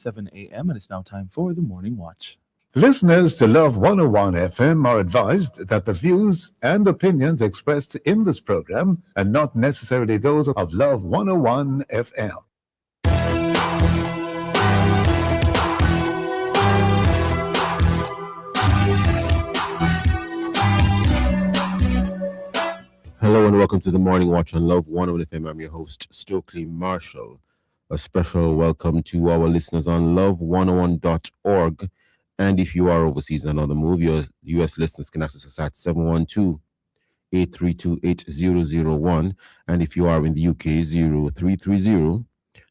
7 a.m. and it's now time for the Morning Watch. Listeners to Love 101 FM are advised that the views and opinions expressed in this program are not necessarily those of Love 101 FM. Hello and welcome to the Morning Watch on Love 101 FM. I'm your host, Stokeley Marshall. A special welcome to our listeners on love101.org. And if you are overseas and on the move, your U.S. listeners can access us at 712-832-8001. And if you are in the UK,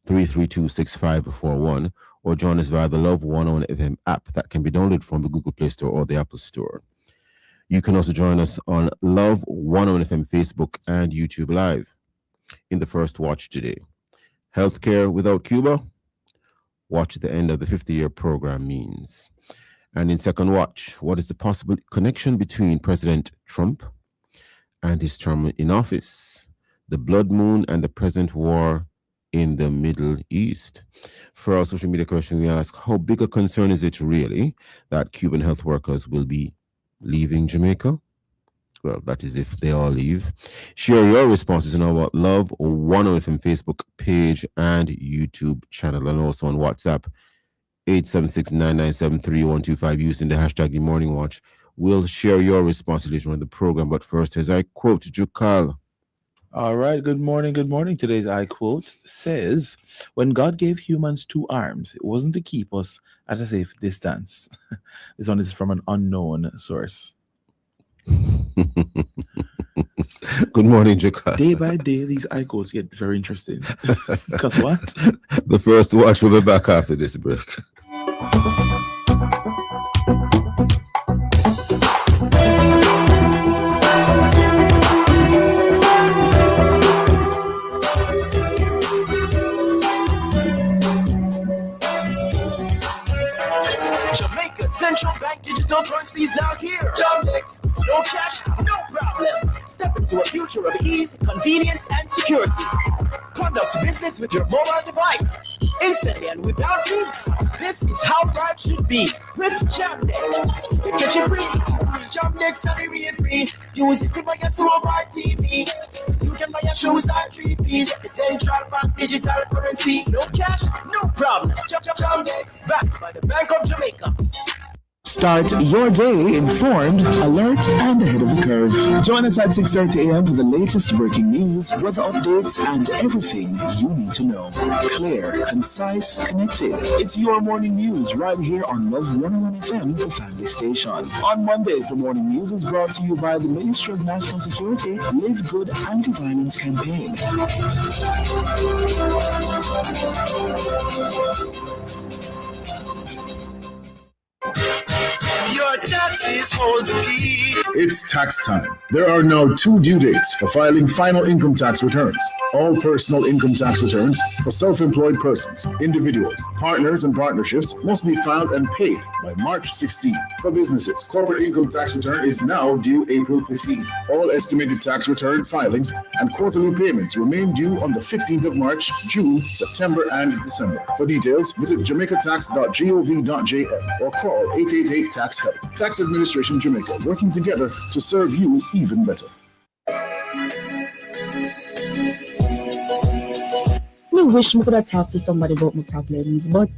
0330-332-6541. Or join us via the Love 101 FM app that can be downloaded from the Google Play Store or the Apple Store. You can also join us on Love 101 FM Facebook and YouTube Live. In the first watch today, healthcare without Cuba, what the end of the 50-year program means. And in second watch, what is the possible connection between President Trump and his term in office, the blood moon and the present war in the Middle East? For our social media question, we ask, how big a concern is it really that Cuban health workers will be leaving Jamaica? Well, that is if they all leave. Share your responses on our Love 101 FM Facebook page and YouTube channel, and also on WhatsApp 876-997-3125 using the hashtag The Morning Watch. We'll share your responses later on in the program, but first, as I quote Jukal. All right, good morning, good morning. Today's I quote says, when God gave humans two arms, it wasn't to keep us at a safe distance. This one is from an unknown source. Good morning, Jukal. Day by day, these I quotes get very interesting. Because what? The first watch will be back after this break. Central bank digital currency is now here. Jamaica, no cash, no problem. Step into a future of ease, convenience, and security. Conduct business with your mobile device instantly and without fees. This is how life should be with Jamnex. You catch it free. Jamnex and free. Use it to buy your mobile TV. You can buy your shoes at 3Ps. Central bank digital currency. No cash, no problem. Jamnex, backed by the Bank of Jamaica. Start your day informed, alert, and ahead of the curve. Join us at 6:30 a.m. for the latest breaking news, weather updates, and everything you need to know. Clear, concise, connected. It's your morning news right here on Love 101 FM, the family station. On Mondays, the morning news is brought to you by the Ministry of National Security Live Good Anti-Violence Campaign. Your taxes hold the key. It's tax time. There are now 2 due dates for filing final income tax returns. All personal income tax returns for self-employed persons, individuals, partners, and partnerships must be filed and paid by March 16. For businesses, corporate income tax return is now due April 15. All estimated tax return filings and quarterly payments remain due on the 15th of March, June, September, and December. For details, visit jamaicatax.gov.jm or call 888-TAX-HELP. Tax Administration Jamaica, working together to serve you even better. I wish I could have talked to somebody about my problems, but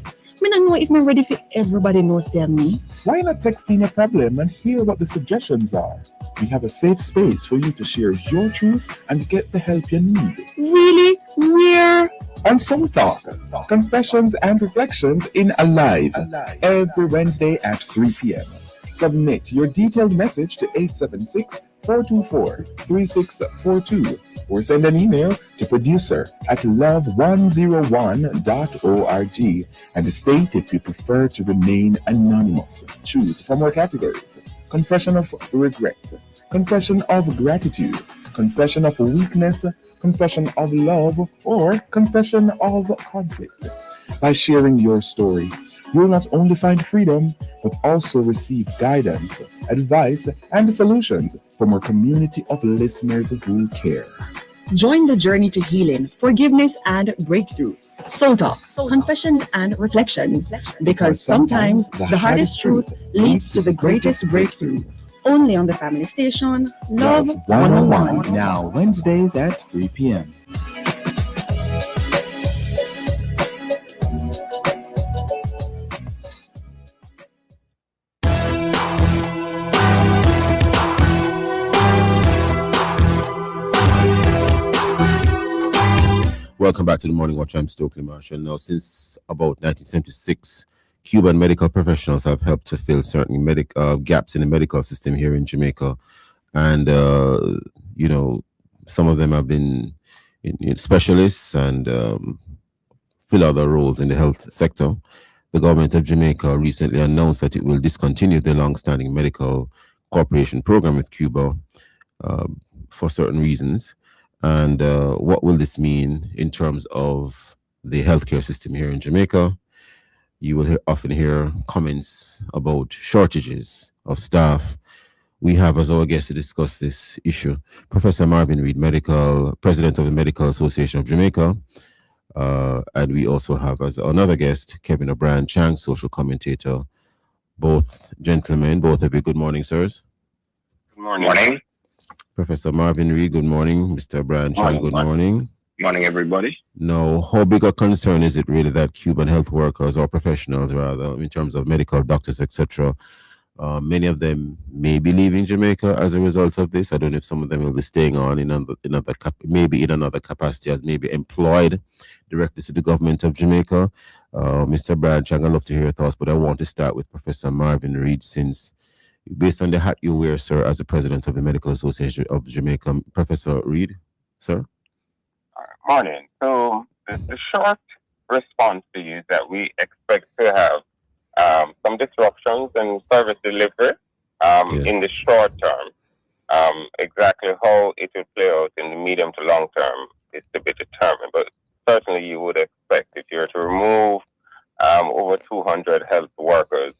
I don't know if I'm ready for everybody knows me. Why not text in your problem and hear what the suggestions are? We have a safe space for you to share your truth and get the help you need. Really? Where? On Soul Talk, Confessions and Reflections in Alive, every Wednesday at 3 p.m. Submit your detailed message to 876-424-3642 or send an email to producer@love101.org and state if you prefer to remain anonymous. Choose from our categories: confession of regret, confession of gratitude, confession of weakness, confession of love, or confession of conflict. By sharing your story, you'll not only find freedom, but also receive guidance, advice, and solutions from our community of listeners who care. Join the journey to healing, forgiveness, and breakthrough. Soul Talk, confessions and reflections, because sometimes the hardest truth leads to the greatest breakthrough. Only on the family station, Love 101. Now, Wednesdays at 3 p.m. Welcome back to the Morning Watch. I'm Stokeley Marshall. Now, since about 1976, Cuban medical professionals have helped to fill certain gaps in the medical system here in Jamaica. And, some of them have been in specialists and fill other roles in the health sector. The government of Jamaica recently announced that it will discontinue the long-standing medical cooperation program with Cuba for certain reasons. And what will this mean in terms of the healthcare system here in Jamaica? You will often hear comments about shortages of staff. We have as our guest to discuss this issue Professor Marvin Reed, President of the Medical Association of Jamaica. And we also have as another guest, Kevin O'Brien Chang, social commentator. Both gentlemen, both of you, good morning, sirs. Good morning. Professor Marvin Reed, good morning. Mr. Brian Chang, good morning. Morning, everybody. Now, how big a concern is it really that Cuban health workers or professionals, rather, in terms of medical doctors, etc., many of them may be leaving Jamaica as a result of this? I don't know if some of them will be staying on maybe in another capacity as maybe employed directly to the government of Jamaica. Mr. Brian Chang, I'd love to hear your thoughts, but I want to start with Professor Marvin Reed, since based on the hat you wear, sir, as the president of the Medical Association of Jamaica. Professor Reed, sir? Morning. So the short response to you is that we expect to have some disruptions in service delivery in the short term. Exactly how it will play out in the medium to long term is to be determined. But certainly you would expect, if you were to remove over 200 health workers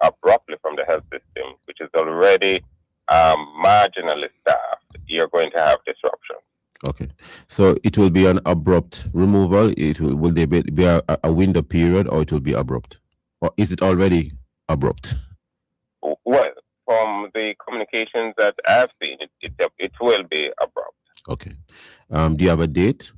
abruptly from the health system, which is already marginally staffed, you're going to have disruption. Okay, so it will be an abrupt removal. Will there be a window period, or it will be abrupt, or is it already abrupt? Well, from the communications that I've seen, it will be abrupt. Okay, do you have a date?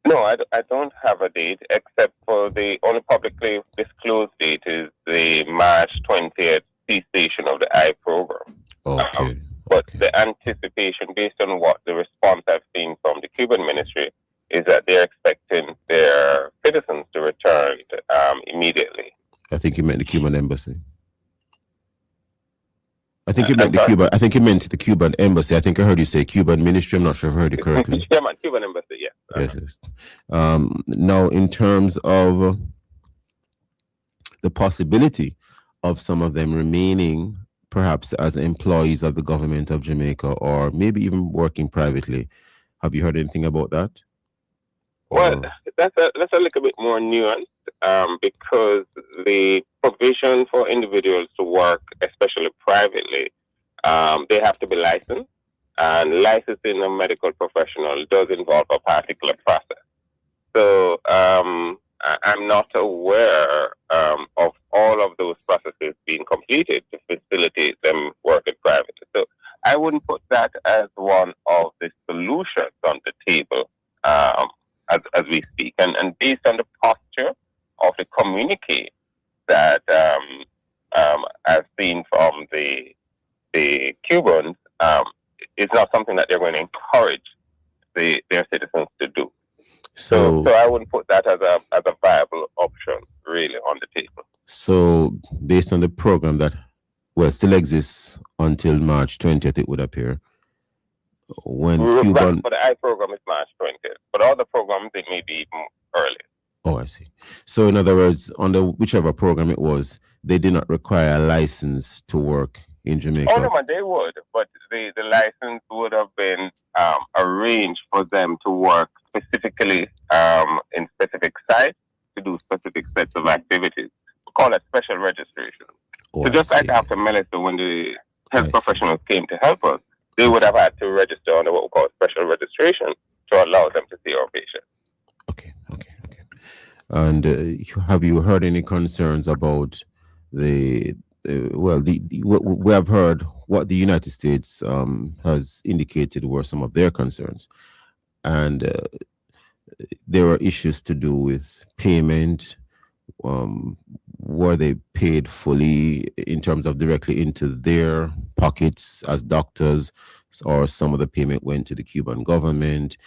No, I don't have a date, except for the only publicly disclosed date is the March 20th cessation of the I program. Okay. But the anticipation, based on what the response I've seen from the Cuban ministry, is that they're expecting their citizens to return immediately. I think you meant the Cuban embassy. I think you meant the Cuban embassy. I think I heard you say Cuban ministry. I'm not sure if I heard you correctly. Yeah, man, Cuban embassy, yes. Yes. Now, in terms of the possibility of some of them remaining perhaps as employees of the government of Jamaica, or maybe even working privately, have you heard anything about that? Well, that's a little bit more nuanced because the provision for individuals to work, especially privately, they have to be licensed, and licensing a medical professional does involve a particular process. So I'm not aware of all of those processes being completed to facilitate them working privately. So I wouldn't put that as one of the solutions on the table as we speak. And based on the posture of the communique that I've seen from the Cubans, it's not something that they're going to encourage their citizens to do. So I wouldn't put that as a viable option really on the table. So based on the program that still exists until March 20th, it would appear. When Cuban... For the I program is March 20th, but other programs it may be even earlier. Oh, I see. So in other words, on whichever program it was, they did not require a license to work in Jamaica. Oh no, man, they would, but the license would have been arranged for them to work specifically in specific sites to do specific sets of activities. We call it special registration. Oh, so just like after Melissa, when the health professionals came to help us, they would have had to register under what we call special registration to allow them to see our patients. Okay. And have you heard any concerns about we have heard what the United States has indicated were some of their concerns, and there are issues to do with payment. Were they paid fully in terms of directly into their pockets as doctors, or some of the payment went to the Cuban government?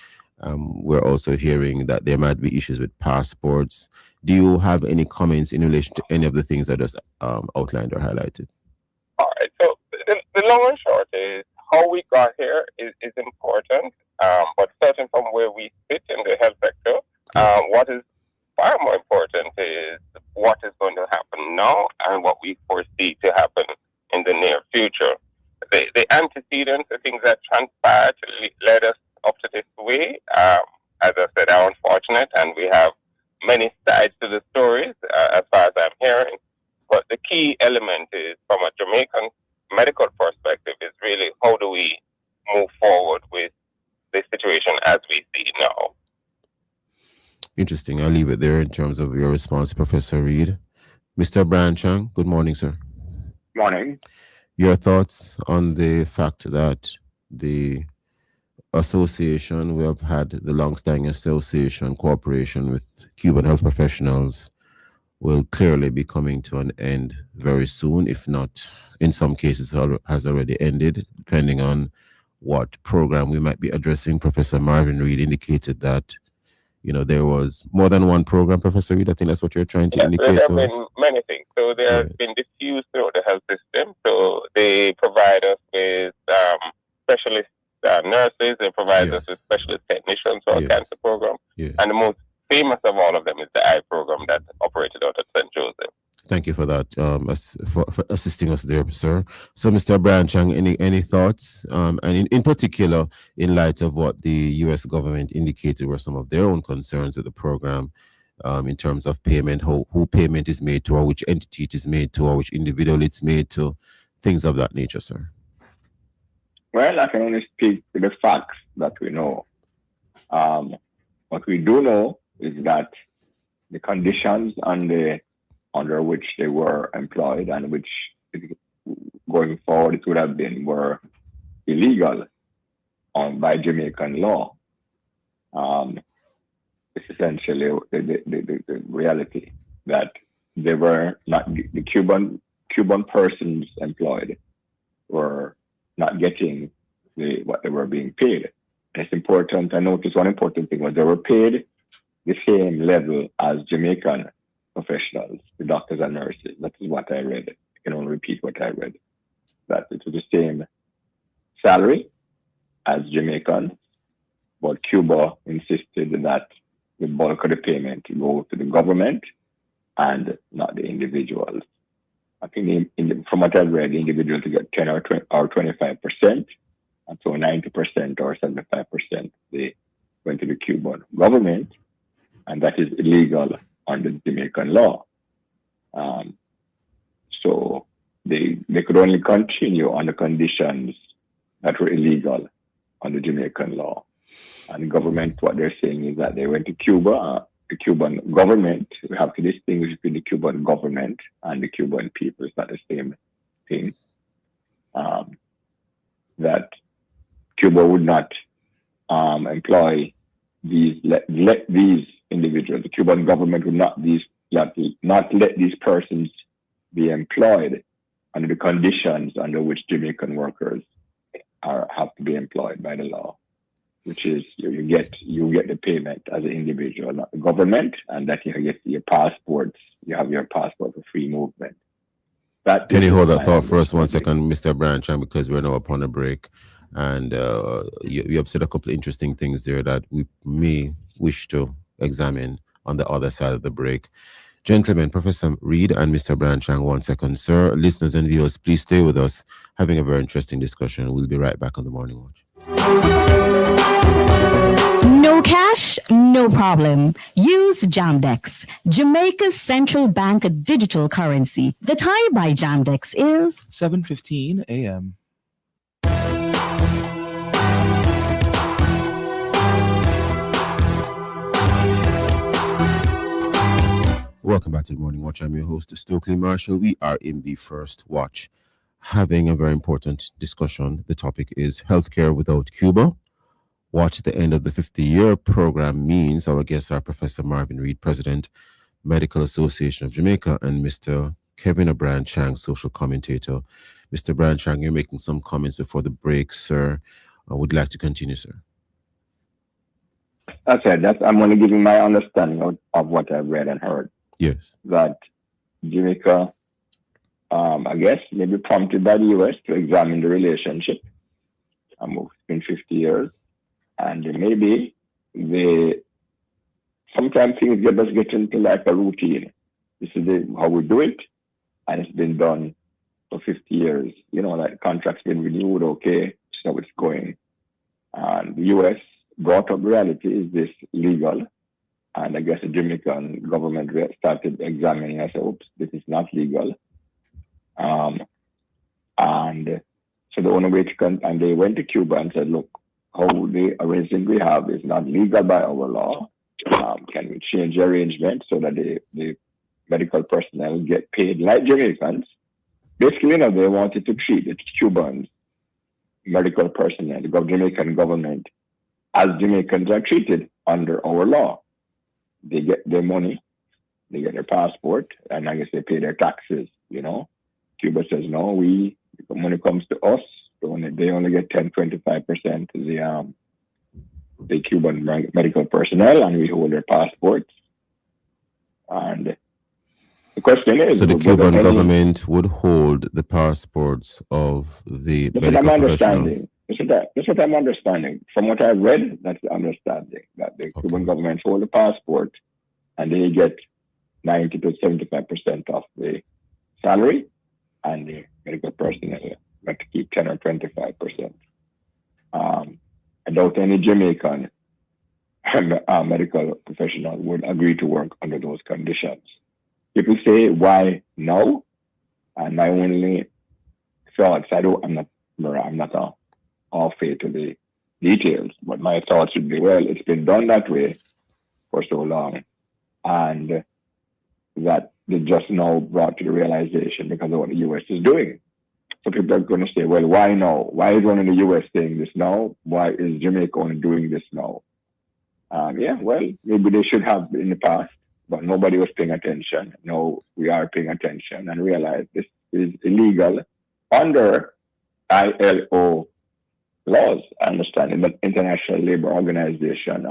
We're also hearing that there might be issues with passports. Do you have any comments in relation to any of the things I just outlined or highlighted? All right. So the long and short is how we got here is important, but starting from where we sit in the health sector, what is far more important is what is going to happen now and what we foresee to happen in the near future. The antecedents, the things that transpired, led us up to this way, as I said, are unfortunate, and we have many sides to the stories, as far as I'm hearing. But the key element is, from a Jamaican medical perspective, is really how do we move forward with the situation as we see now. Interesting. I'll leave it there in terms of your response, Professor Reed. Mr. Branchang, good morning, sir. Morning. Your thoughts on the fact that the association, we have had the long-standing association cooperation with Cuban health professionals, will clearly be coming to an end very soon, if not, in some cases, has already ended, depending on what program we might be addressing. Professor Marvin Reed indicated that, there was more than one program, Professor Reed. I think that's what you're trying to indicate. There have been many things. So there has been diffused throughout the health system. So they provide us with specialist nurses. They provide us with specialist technicians for our cancer program. And the most famous of all of them is the eye program that operated out at St. Joseph. Thank you for that, for assisting us there, sir. So, Mr. Branchang, any thoughts? And in particular, in light of what the U.S. government indicated were some of their own concerns with the program, in terms of payment, who payment is made to, or which entity it is made to, or which individual it's made to, things of that nature, sir. Well, I can only speak to the facts that we know. What we do know is that the conditions under which they were employed and which going forward it would have been were illegal by Jamaican law. It's essentially the reality that they were not, the Cuban persons employed were not getting what they were being paid. And it's important. I noticed one important thing was they were paid the same level as Jamaican professionals, the doctors and nurses. That is what I read. I can only repeat what I read. That it was the same salary as Jamaican, but Cuba insisted that the bulk of the payment go to the government and not the individuals. I think from what I've read, the individuals get 10 or 25%, and so 90% or 75% they went to the Cuban government, and that is illegal under Jamaican law. So they could only continue on the conditions that were illegal under Jamaican law. And the government, what they're saying is that they went to Cuba, the Cuban government. We have to distinguish between the Cuban government and the Cuban people. It's not the same thing. That Cuba would not employ let these individuals. The Cuban government would not let these persons be employed under the conditions under which Jamaican workers have to be employed by the law, which is you get the payment as an individual, not the government, and that you get your passports. You have your passport for free movement. Can you hold that thought for us 1 second, Mr. Brancham, because we're now upon a break, and you have said a couple of interesting things there that we may wish to examine on the other side of the break. Gentlemen, Professor Reed and Mr. Branchang, 1 second. Sir, listeners and viewers, please stay with us, having a very interesting discussion. We'll be right back on the Morning Watch. No cash, no problem. Use Jamdex, Jamaica's central bank digital currency. The time by Jamdex is 7:15 a.m. Welcome back to the Morning Watch. I'm your host, Stokeley Marshall. We are in the first watch having a very important discussion. The topic is healthcare without Cuba. What the end of the 50-year program means. Our guests are Professor Marvin Reed, President, Medical Association of Jamaica, and Mr. Kevin O'Brien Chang, social commentator. Mr. Bryan Chang, you're making some comments before the break, sir. I would like to continue, sir. I said I'm only giving my understanding of what I've read and heard. Yes. That Jamaica, I guess, maybe prompted by the U.S. to examine the relationship. It's been 50 years. And maybe sometimes things get into like a routine. This is how we do it. And it's been done for 50 years. You know, like contracts been renewed, okay, so it's going. And the U.S. brought up reality, is this legal? And I guess the Jamaican government started examining us. Oops, this is not legal. And so the only way and they went to Cuba and said, look, how the arrangement we have is not legal by our law. Can we change the arrangement so that the medical personnel get paid like Jamaicans? Basically, you know, they wanted to treat the Cuban medical personnel, the Jamaican government, as Jamaicans are treated under our law. They get their money, they get their passport, and I guess they pay their taxes, you know. Cuba says, no, when it comes to us, they only get 10-25% the Cuban medical personnel, and we hold their passports. And the question is... So the Cuban government would hold the passports of the medical professionals? That's what I'm understanding. From what I've read, that's the understanding, that the Cuban government hold the passport and they get 90 to 75% of the salary, and the medical personnel got to keep 10 or 25%. I doubt any Jamaican medical professional would agree to work under those conditions. People say, why no? And my only thoughts, I'm not all faith to the details, but my thoughts would be, well, it's been done that way for so long, and that they just now brought to the realization because of what the U.S. is doing. So people are going to say, well, why now? Why is one in the U.S. saying this now? Why is Jamaica only doing this now? Well, maybe they should have in the past, but nobody was paying attention. Now we are paying attention and realize this is illegal under ILO laws. I understand it, but International Labour Organization,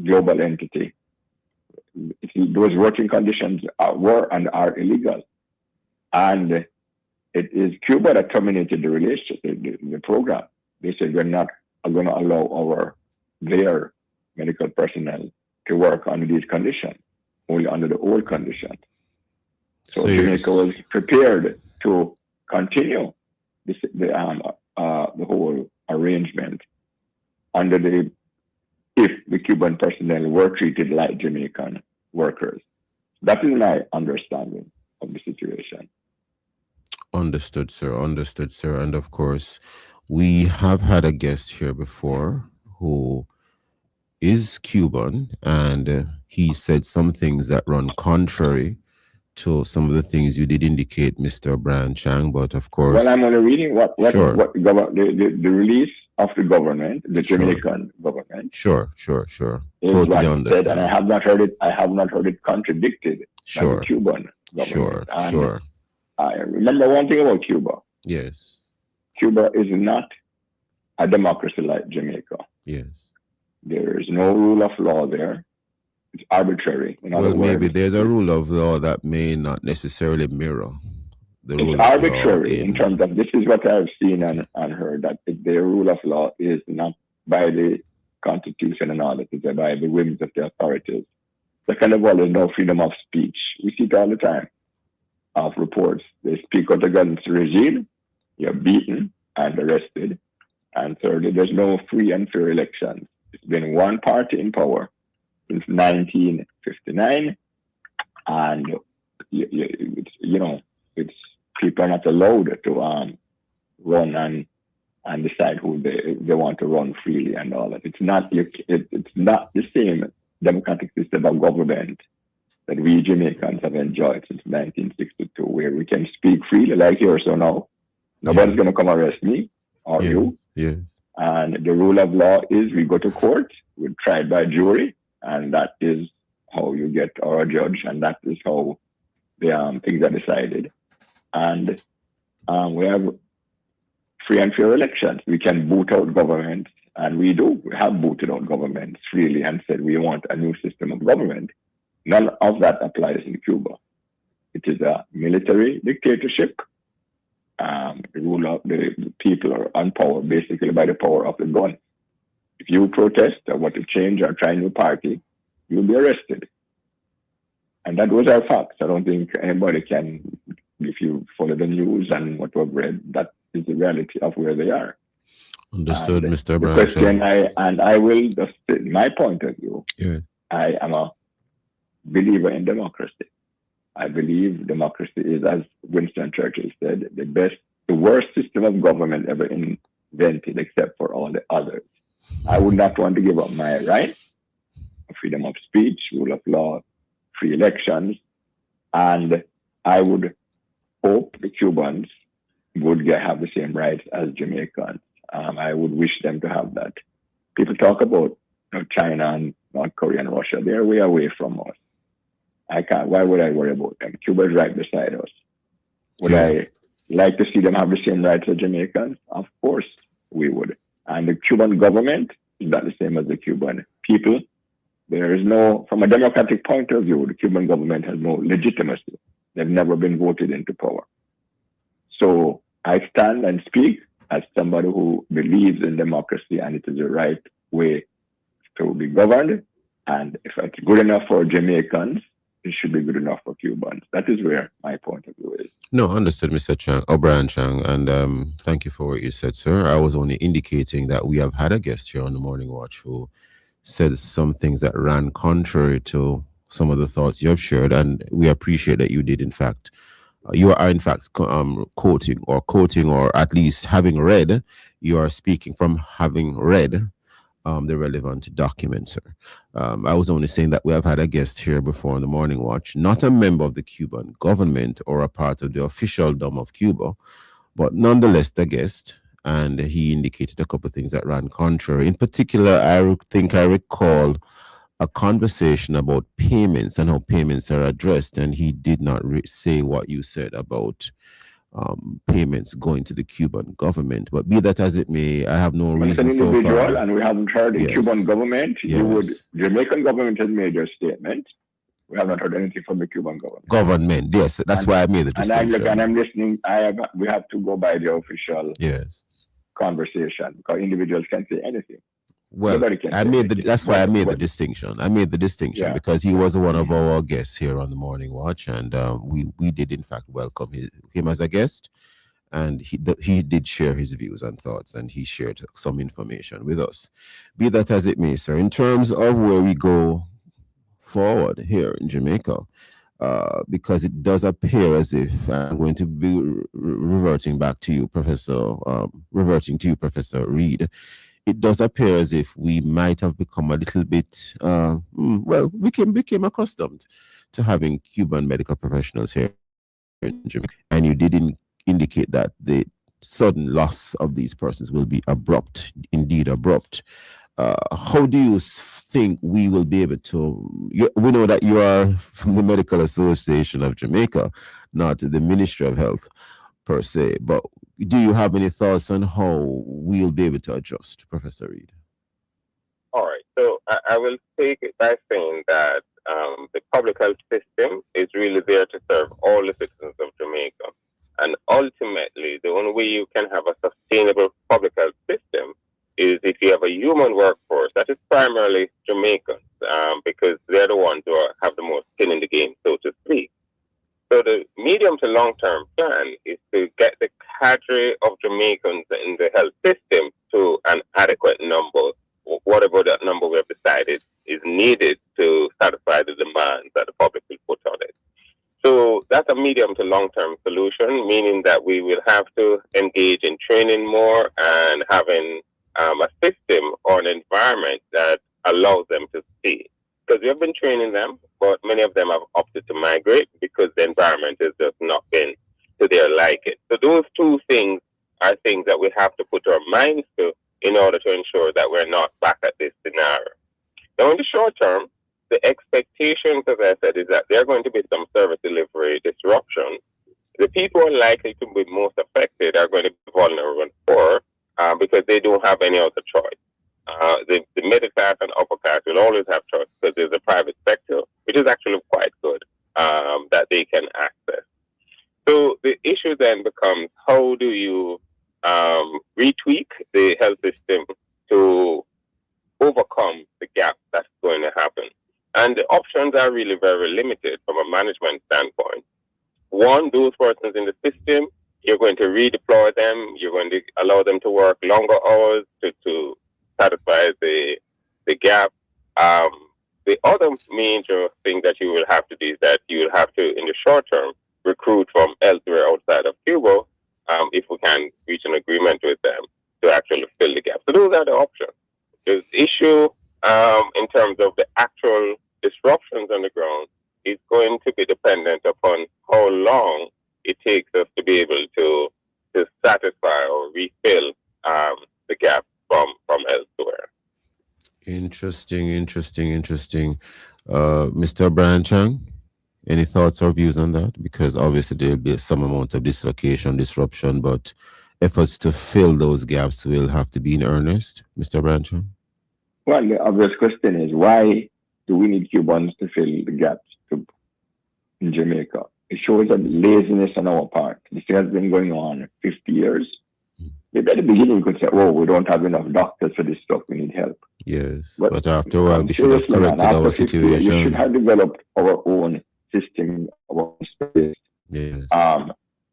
global entity. Those working conditions were and are illegal. And it is Cuba that terminated the relationship, the program. They said we're not going to allow their medical personnel to work under these conditions, only under the old conditions. So Jamaica was prepared to continue the whole arrangement if the Cuban personnel were treated like Jamaican workers. That is my understanding of the situation. Understood, sir. And of course, we have had a guest here before who is Cuban, and he said some things that run contrary to some of the things you did indicate, Mr. Bryan Chang, but of course... Well, I'm only reading what sure. the release of the government, the Jamaican government. Sure. Totally understand. And I have not heard it contradicted by the Cuban government. Sure. I remember one thing about Cuba. Yes. Cuba is not a democracy like Jamaica. Yes. There is no rule of law there. It's arbitrary. Well, maybe there's a rule of law that may not necessarily mirror the rule of law. It's arbitrary in terms of, this is what I've seen and heard, that the rule of law is not by the Constitution and all that, it's by the whims of the authorities. Second of all, there's no freedom of speech. We see it all the time of reports. They speak out against the regime, you're beaten and arrested. And thirdly, there's no free and fair elections. It's been one party in power since 1959, and it's people are not allowed to run and decide who they want to run freely and all that. It's not the same democratic system of government that we Jamaicans have enjoyed since 1962, where we can speak freely like here. So now, nobody's going to come arrest me or you. Yeah. And the rule of law is we go to court, we're tried by jury, and that is how you get our judge, and that is how the things are decided. And we have free and fair elections. We can boot out governments, and we do. We have booted out governments freely and said we want a new system of government. None of that applies in Cuba. It is a military dictatorship. The rule of the people are on power basically by the power of the gun. If you protest or want to change or try a new party, you'll be arrested. And that was our facts. I don't think anybody can, if you follow the news and what we've read, that is the reality of where they are. Understood, and Mr. The Brown. question I will just say my point of view. Yeah. I am a believer in democracy. I believe democracy is, as Winston Churchill said, the worst system of government ever invented, except for all the others. I would not want to give up my right, freedom of speech, rule of law, free elections, and I would hope the Cubans would have the same rights as Jamaicans. I would wish them to have that. People talk about China and North Korea and Russia. They're way away from us. Why would I worry about them? Cuba is right beside us. Would I like to see them have the same rights as Jamaicans? Of course we would. And the Cuban government is not the same as the Cuban people. There is no, from a democratic point of view, the Cuban government has no legitimacy. They've never been voted into power. So I stand and speak as somebody who believes in democracy, and it is the right way to be governed. And if it's good enough for Jamaicans, it should be good enough for Cubans. That is where my point of view is. No, understood, Mr. Chang, O'Brien Chang, and thank you for what you said, sir. I was only indicating that we have had a guest here on the Morning Watch who said some things that ran contrary to some of the thoughts you have shared, and we appreciate that you did, in fact. You are, in fact, quoting, or at least having read. You are speaking from having read the relevant documents, sir. I was only saying that we have had a guest here before on the Morning Watch, not a member of the Cuban government or a part of the officialdom of Cuba, but nonetheless the guest, and he indicated a couple of things that ran contrary. In particular, I think I recall a conversation about payments and how payments are addressed, and he did not say what you said about payments going to the Cuban government. But be that as it may, I have no reason so far. It's an individual, and we haven't heard the Cuban government. Jamaican government has made their statement. We have not heard anything from the Cuban government. Yes, that's why I made the distinction. And I'm listening. We have to go by the official conversation, because individuals can't say anything. Well, that's why I made the distinction. I made the distinction because he was one of our guests here on the Morning Watch, and we did in fact welcome him as a guest, and he did share his views and thoughts, and he shared some information with us. Be that as it may, sir, in terms of where we go forward here in Jamaica, because it does appear as if I'm going to be reverting to you, Professor Reed. It does appear as if we might have become a little bit, we became accustomed to having Cuban medical professionals here in Jamaica. And you did indicate that the sudden loss of these persons will be abrupt, indeed abrupt. How do you think we will be able to, we know that you are from the Medical Association of Jamaica, not the Ministry of Health per se, but do you have any thoughts on how we'll be able to adjust, Professor Reed? All right. So I will take it by saying that the public health system is really there to serve all the citizens of Jamaica. And ultimately, the only way you can have a sustainable public health system is if you have a human workforce that is primarily Jamaicans, because they're the ones who have the most skin in the game, so to speak. So the medium to long-term plan is to get the cadre of Jamaicans in the health system to an adequate number, whatever that number we have decided is needed to satisfy the demands that the public will put on it. So that's a medium to long-term solution, meaning that we will have to engage in training more and having a system or an environment that allows them to stay. because we have been training them, but many of them have opted to migrate because the environment has just not been to their liking. So those two things are things that we have to put our minds to in order to ensure that we're not back at this scenario. Now, in the short term, the expectations, as I said, is that there are going to be some service delivery disruptions. The people who are likely to be most affected are going to be vulnerable and poor because they don't have any other choice. The middle class and upper class will always have choice because there's a private sector, which is actually quite good, that they can access. So the issue then becomes, how do you retweak the health system to overcome the gap that's going to happen? And the options are really very limited from a management standpoint. One, those persons in the system, you're going to redeploy them, you're going to allow them to work longer hours to satisfy the gap. The other major thing that you will have to do is that you will have to, in the short term, recruit from elsewhere outside of Cuba, if we can reach an agreement with them to actually fill the gap. So those are the options. The issue in terms of the actual disruptions on the ground is going to be dependent upon how long it takes us to be able to satisfy or refill the gap from elsewhere. Interesting. Mr. Brian Chang, any thoughts or views on that? Because obviously there'll be some amount of disruption, but efforts to fill those gaps will have to be in earnest. Mr. Brian Chang? Well, the obvious question is, why do we need Cubans to fill the gaps in Jamaica? It shows a laziness on our part. This has been going on 50 years. Maybe at the beginning you could say, oh, we don't have enough doctors for this stuff, we need help. Yes, but after a while we should have corrected our situation. We should have developed our own system, our own space. Yes.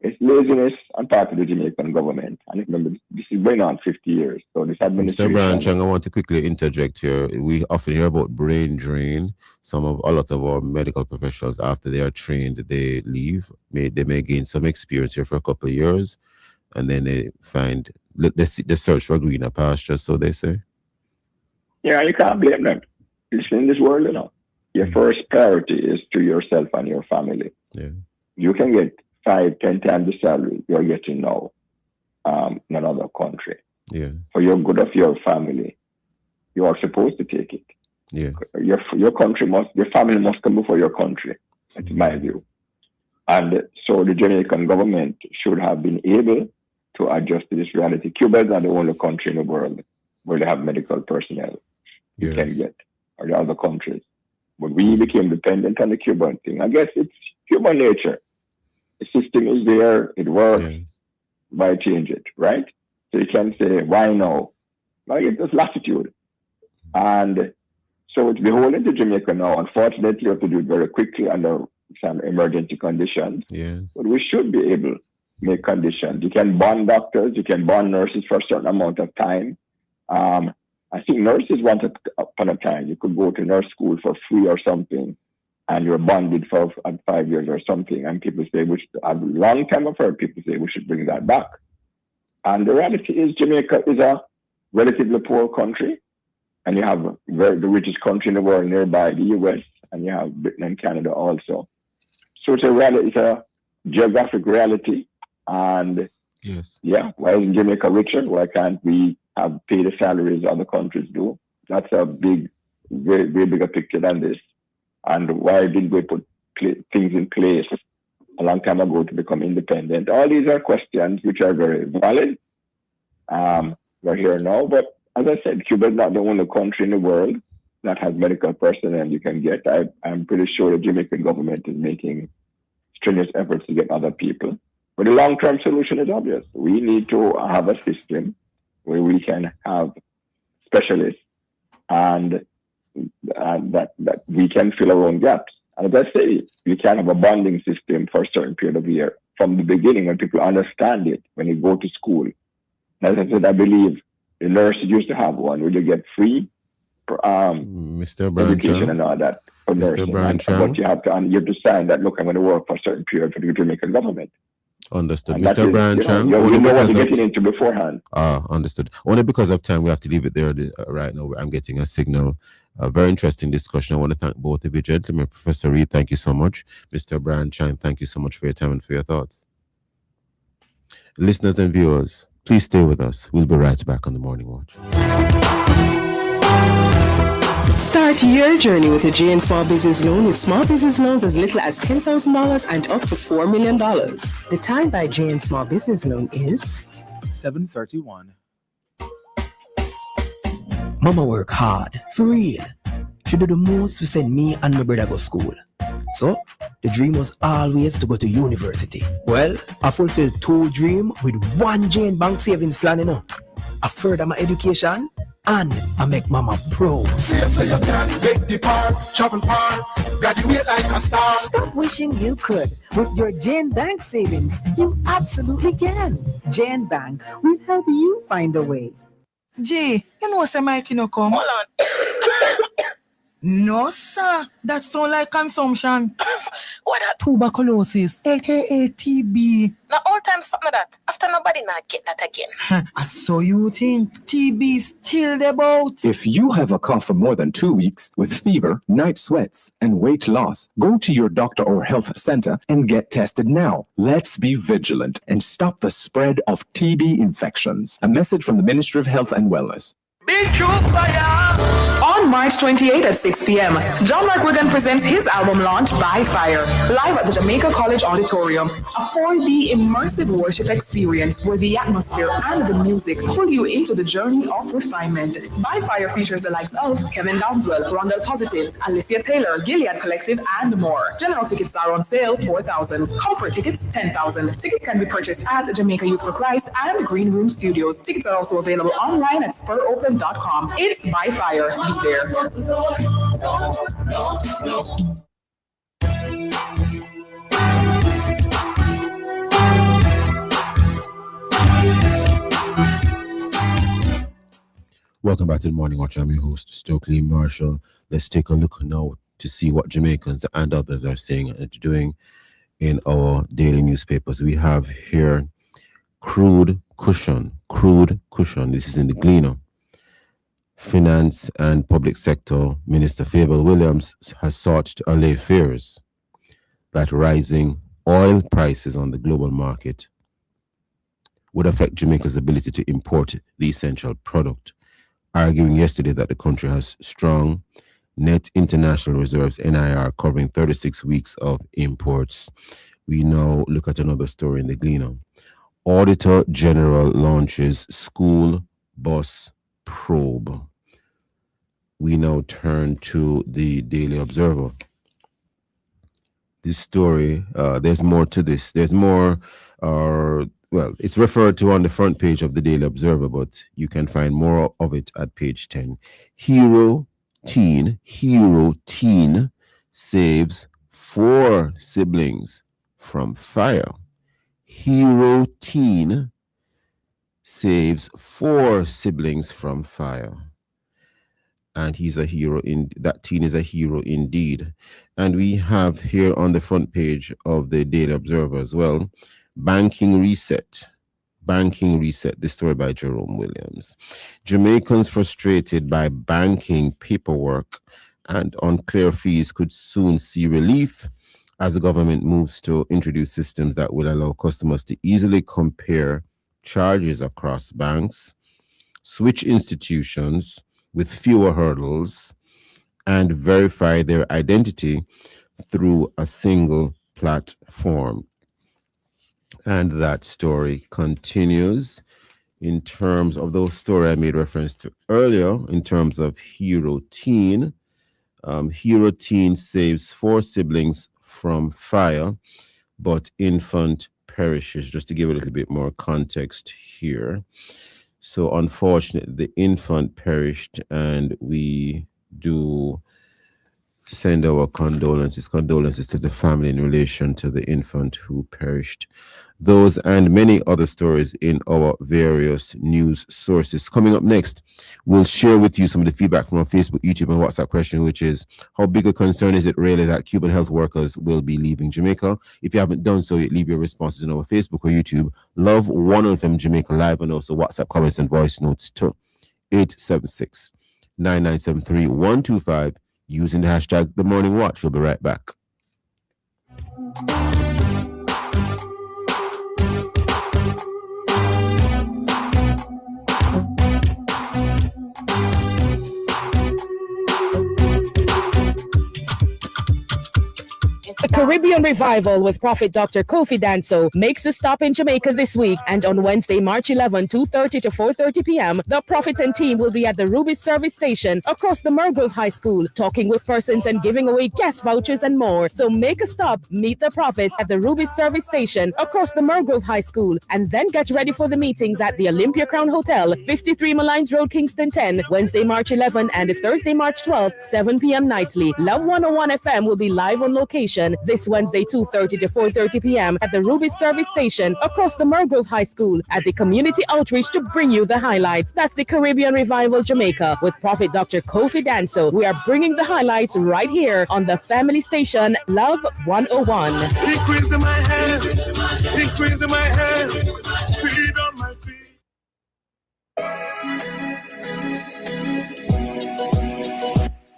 It's laziness on part of the Jamaican government. And remember, this is going on 50 years. So this administration... Mr. Brian Chang, I want to quickly interject here. We often hear about brain drain. A lot of our medical professionals, after they are trained, they leave. They may gain some experience here for a couple of years, and then they search for greener pastures, so they say. Yeah, you can't blame them. It's in this world, your first priority is to yourself and your family. Yeah. You can get 5-10 times the salary you're getting now in another country. Yeah. For your good of your family, you are supposed to take it. Yeah. Your family must come before your country. That's my view. And so the Jamaican government should have been able to adjust to this reality. Cuba is not the only country in the world where they have medical personnel you can get, or the other countries. But we became dependent on the Cuban thing. I guess it's human nature. The system is there, it works. Yes. Why change it, right? So you can say, why now? Well, it's just latitude. And so it's beholden to Jamaica now. Unfortunately, you have to do it very quickly under some emergency conditions. Yes. But we should be able to make conditions. You can bond doctors, you can bond nurses for a certain amount of time. I think nurses once upon a time, you could go to nurse school for free or something, and you're bonded for 5 years or something. And people say, a long time I've heard people say we should bring that back. And the reality is Jamaica is a relatively poor country, and you have the richest country in the world nearby, the US, and you have Britain and Canada also. So it's a geographic reality. And yes, why isn't Jamaica richer? Why can't we pay the salaries other countries do? That's a big, very, very bigger picture than this. And why didn't we put things in place a long time ago to become independent? All these are questions which are very valid. We're here now, but as I said, Cuba is not the only country in the world that has medical personnel you can get. I'm pretty sure the Jamaican government is making strenuous efforts to get other people. But the long-term solution is obvious. We need to have a system where we can have specialists and that we can fill our own gaps. And as I say, we can have a bonding system for a certain period of year from the beginning when people understand it, when you go to school. As I said, I believe the nurses used to have one where you get free Mr. education and all that for nursing. But you have to sign that, look, I'm going to work for a certain period for the Jamaican government. Understood. And that Mr. is, Brian Chang, you only know what because you're of getting into beforehand. understood. Only because of time, we have to leave it there right now. I'm getting a signal. A very interesting discussion. I want to thank both of you gentlemen. Professor Reed, thank you so much. Mr. Brian Chang, thank you so much for your time and for your thoughts. Listeners and viewers, please stay with us. We'll be right back on the Morning Watch. Start your journey with a JN Small Business Loan with small business loans as little as $10,000 and up to $4 million. The time by JN Small Business Loan is 7:31. Mama work hard, for real. She do the most to send me and my brother go school. So, the dream was always to go to university. Well, I fulfilled 2 dreams with 1 Jane Bank savings plan, you know. I further my education and I make mama proud. So you can make the park, travel park, graduate like a star. Stop wishing you could. With your Jane Bank savings, you absolutely can. Jane Bank will help you find a way. Gee, you know say Mike no come. Hold on. No, sir. That sound like consumption. What that? Tuberculosis, aka TB. Now all time something like that. After nobody not get that again. So you think TB still about? If you have a cough for more than 2 weeks with fever, night sweats, and weight loss, go to your doctor or health center and get tested now. Let's be vigilant and stop the spread of TB infections. A message from the Ministry of Health and Wellness. Big Troop Fire! On March 28 at 6 p.m., John Mark Wigan presents his album launch, By Fire, live at the Jamaica College Auditorium. A 4D immersive worship experience where the atmosphere and the music pull you into the journey of refinement. By Fire features the likes of Kevin Downswell, Rondell Positive, Alicia Taylor, Gilead Collective, and more. General tickets are on sale, 4,000. Comfort tickets, 10,000. Tickets can be purchased at Jamaica Youth for Christ and Green Room Studios. Tickets are also available online at SpurOpen.com. It's By Fire. Be there. Welcome back to the Morning Watch. I'm your host, Stokeley Marshall. Let's take a look now to see what Jamaicans and others are saying and doing in our daily newspapers. We have here crude cushion. This is in the Gleaner. Finance and Public Sector Minister Fable Williams has sought to allay fears that rising oil prices on the global market would affect Jamaica's ability to import the essential product, arguing yesterday that the country has strong net international reserves, NIR, covering 36 weeks of imports. We now look at another story in the Gleaner. Auditor General launches school bus probe. We now turn to the Daily Observer. This story, there's more to this. There's more, well, it's referred to on the front page of the Daily Observer, but you can find more of it at page 10. Hero teen saves 4 siblings from fire. Hero teen saves 4 siblings from fire. And he's a hero that teen is a hero indeed. And we have here on the front page of the Daily Observer as well, Banking Reset, this story by Jerome Williams. Jamaicans frustrated by banking paperwork and unclear fees could soon see relief as the government moves to introduce systems that will allow customers to easily compare charges across banks, switch institutions with fewer hurdles, and verify their identity through a single platform. And that story continues in terms of the story I made reference to earlier, in terms of Hero Teen. Hero Teen saves 4 siblings from fire, but infant perishes. Just to give a little bit more context here. So unfortunately, the infant perished, and we do send our condolences to the family in relation to the infant who perished Those and many other stories in our various news sources. Coming up next, we'll share with you some of the feedback from our Facebook, YouTube, and WhatsApp question, which is, how big a concern is it really that Cuban health workers will be leaving Jamaica? If you haven't done so yet, leave your responses on our Facebook or YouTube. Love 1 FM Jamaica Live, and also WhatsApp comments and voice notes to 876-9973-125 using the hashtag The Morning Watch. We'll be right back. The Caribbean Revival with Prophet Dr. Kofi Danso makes a stop in Jamaica this week, and on Wednesday, March 11, 2:30 to 4:30 p.m., the Prophet and team will be at the Ruby Service Station across the Mergrove High School, talking with persons and giving away guest vouchers and more. So make a stop, meet the Prophets at the Ruby Service Station across the Mergrove High School, and then get ready for the meetings at the Olympia Crown Hotel, 53 Malines Road, Kingston 10, Wednesday, March 11, and Thursday, March 12, 7 p.m. nightly. Love 101 FM will be live on location this Wednesday, 2:30 to 4:30 p.m. at the Ruby Service Station across the Mergrove High School at the community outreach to bring you the highlights. That's the Caribbean Revival Jamaica with Prophet Dr. Kofi Danso. We are bringing the highlights right here on the family station, Love 101. Increase in my hands, increase in my hands, speed on my feet.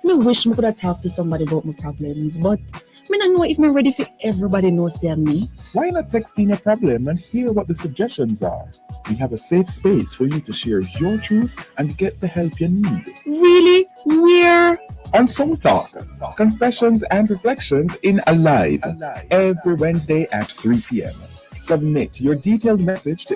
I wish I could have talked to somebody about my problems, but I don't know if I'm ready for everybody knows me. Why not text in your problem and hear what the suggestions are? We have a safe space for you to share your truth and get the help you need. Really? Where? On Soul Talk, Confessions and Reflections in Alive, every Wednesday at 3 p.m. Submit your detailed message to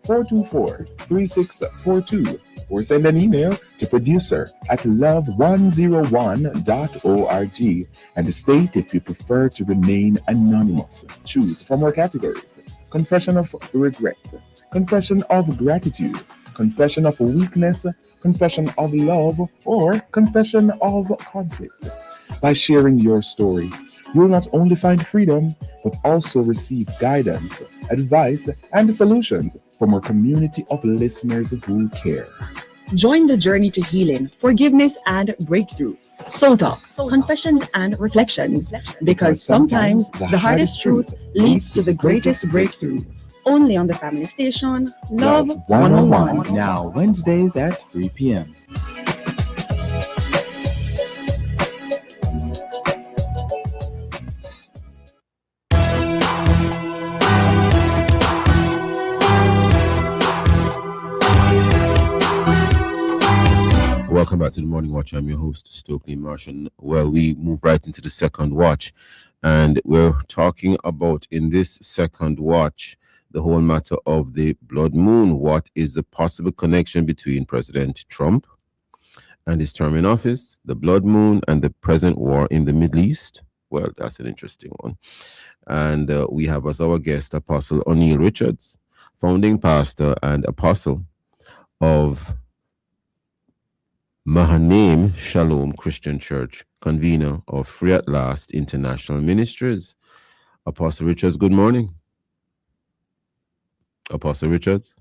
876-424-3642 or send an email to producer@love101.org and state if you prefer to remain anonymous. Choose from our categories: confession of regret, confession of gratitude, confession of weakness, confession of love, or confession of conflict. By sharing your story, you will not only find freedom, but also receive guidance, advice, and solutions from our community of listeners who care. Join the journey to healing, forgiveness, and breakthrough. Soul Talk, Confessions and Reflections, because sometimes the hardest truth leads to the greatest breakthrough. Only on the family station, Love 101. Now, Wednesdays at 3 p.m. Welcome back to the Morning Watch. I'm your host, Stokeley Martian. Well, we move right into the second watch, and we're talking about, in this second watch, the whole matter of the blood moon. What is the possible connection between President Trump and his term in office, the blood moon, and the present war in the Middle East? Well, that's an interesting one. And we have as our guest Apostle O'Neill Richards, founding pastor and apostle of Mahanaim Shalom Christian Church, convener of Free at Last International Ministries. Apostle Richards, good morning. Apostle Richards?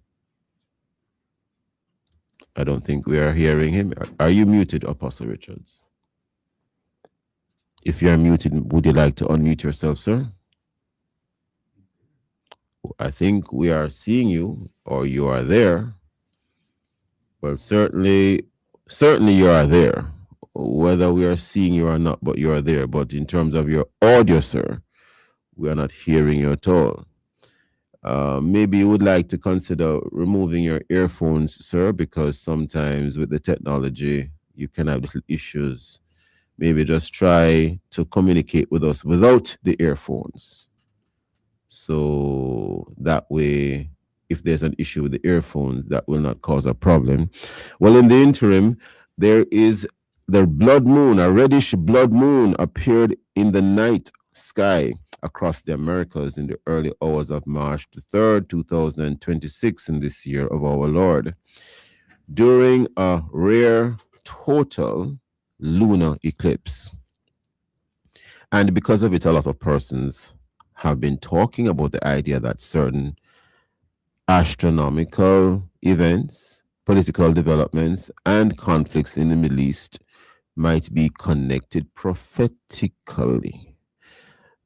I don't think we are hearing him. Are you muted, Apostle Richards? If you are muted, would you like to unmute yourself, sir? I think we are seeing you, or you are there. Well, certainly you are there, whether we are seeing you or not, but you are there. But in terms of your audio, sir, we are not hearing you at all. Maybe you would like to consider removing your earphones, sir, because sometimes with the technology, you can have little issues. Maybe just try to communicate with us without the earphones. So that way, if there's an issue with the earphones, that will not cause a problem. Well, in the interim, there is the blood moon, a reddish blood moon appeared in the night sky across the Americas in the early hours of March the 3rd, 2026 in this year of our Lord, during a rare total lunar eclipse. And because of it, a lot of persons have been talking about the idea that certain astronomical events, political developments, and conflicts in the Middle East might be connected prophetically.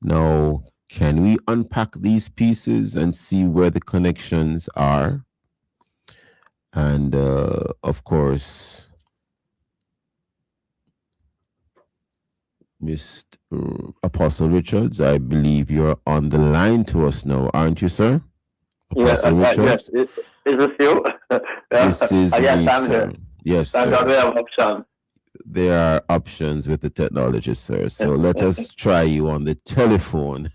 Now, can we unpack these pieces and see where the connections are? And of course, Mr. Apostle Richards, I believe you're on the line to us now, aren't you, sir? Apostle Richards? Yes. Is this you? This is yes, me, I'm sir. here. Yes, Thank sir. God we have options. There are options with the technology, sir. So let us try you on the telephone,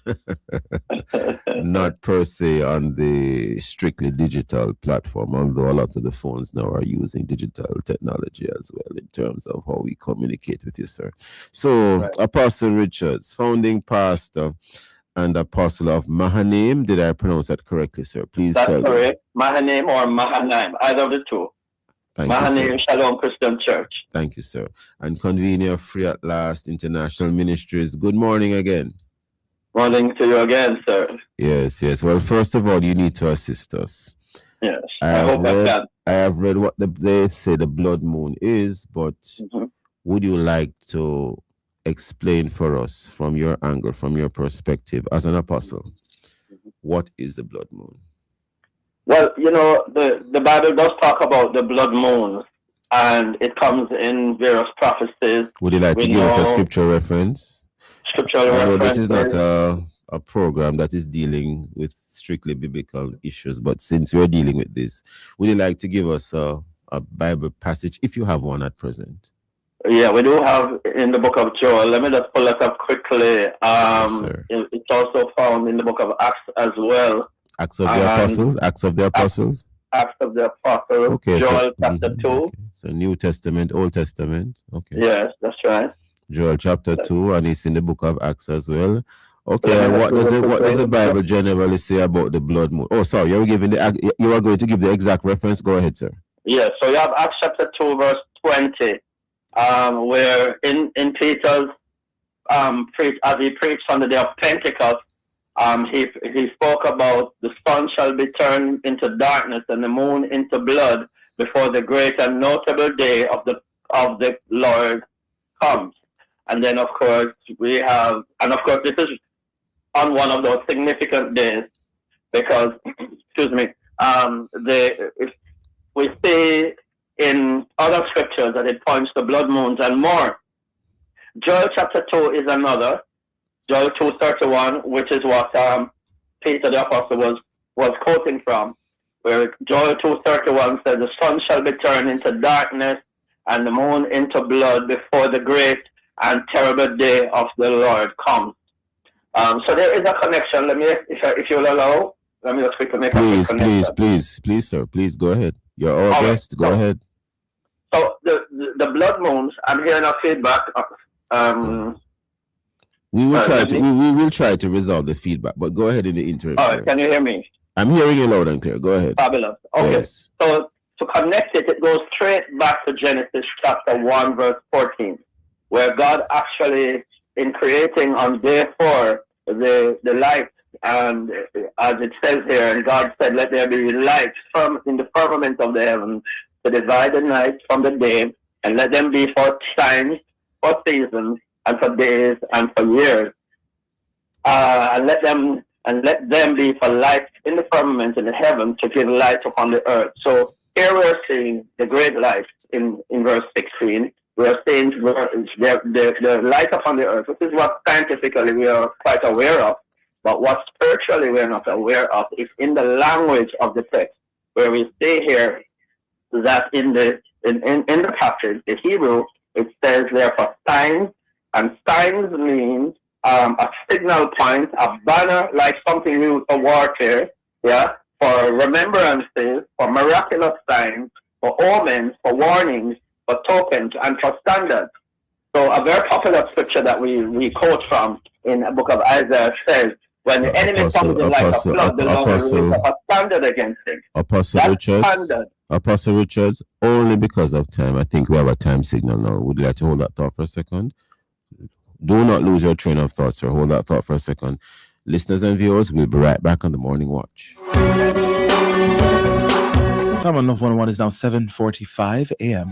not per se on the strictly digital platform, although a lot of the phones now are using digital technology as well in terms of how we communicate with you, sir. So, right. Apostle Richards, founding pastor and apostle of Mahanaim. Did I pronounce that correctly, sir? Please That's tell me. correct. Mahanaim or Mahanaim, either of the two. Thank you, Mahanaim sir. Shalom Christian Church. Thank you, sir. And convener of Free at Last International Ministries. Good morning again. Morning to you again, sir. Yes, yes. Well, first of all, you need to assist us. Yes, I have read what they say the blood moon is, but would you like to explain for us from your angle, from your perspective as an apostle, what is the blood moon? Well, you know, the Bible does talk about the blood moons, and it comes in various prophecies. Would you like to give us a scripture reference? Scriptural reference. This is not a program that is dealing with strictly biblical issues, but since we're dealing with this, would you like to give us a Bible passage, if you have one at present? Yeah, we do have in the book of Joel. Let me just pull it up quickly. Yes, it's also found in the book of Acts as well. Acts of the Apostles? Acts of the Apostles? Acts of the Apostles. Okay, Joel chapter 2. Okay. So New Testament, Old Testament. Okay. Yes, that's right. Joel chapter 2, and it's in the book of Acts as well. Okay, and what does the Bible generally say about the blood moon? Oh, sorry, you are going to give the exact reference. Go ahead, sir. Yes, so you have Acts chapter 2, verse 20, where in Peter's as he preached on the day of Pentecost, he spoke about the sun shall be turned into darkness and the moon into blood before the great and notable day of the Lord comes. And then of course this is on one of those significant days because we see in other scriptures that it points to blood moons and more. Joel chapter 2 is another. Joel 2:31, which is what Peter the Apostle was quoting from, where Joel 2:31 says, the sun shall be turned into darkness and the moon into blood before the great and terrible day of the Lord comes. So there is a connection. Let me, if you'll allow, let me just quickly make a quick connection. Please, sir, please go ahead. You're our guest. Go ahead. So the blood moons, I'm hearing a feedback. We will try to resolve the feedback, but go ahead in the interim. All right, can you hear me? I'm hearing you loud and clear. Go ahead. Fabulous. Okay. Yes. So to connect it goes straight back to Genesis chapter 1, verse 14, where God actually, in creating on day 4 the light, and as it says here, and God said, let there be light in the firmament of the heavens to divide the night from the day, and let them be for signs, for seasons, and for days, and for years. And let them be for light in the firmament in the heaven to give light upon the earth. So here we're seeing the great light in verse 16. We're seeing the light upon the earth, which is what scientifically we are quite aware of. But what spiritually we're not aware of is in the language of the text, where we see here that in the passage, the Hebrew, it says there for signs, and signs means a signal point, a banner, like something used for warfare, for remembrances, for miraculous signs, for omens, for warnings, for tokens, and for standards. So a very popular scripture that we quote from in the book of Isaiah says, when the enemy comes in like a flood, the Lord will raise up a standard against him. Apostle Richards, only because of time, I think we have a time signal now. Would you like to hold that thought for a second? Do not lose your train of thought, sir. Hold that thought for a second. Listeners and viewers, we'll be right back on the Morning Watch. Time on Love 101 is now 7:45 a.m.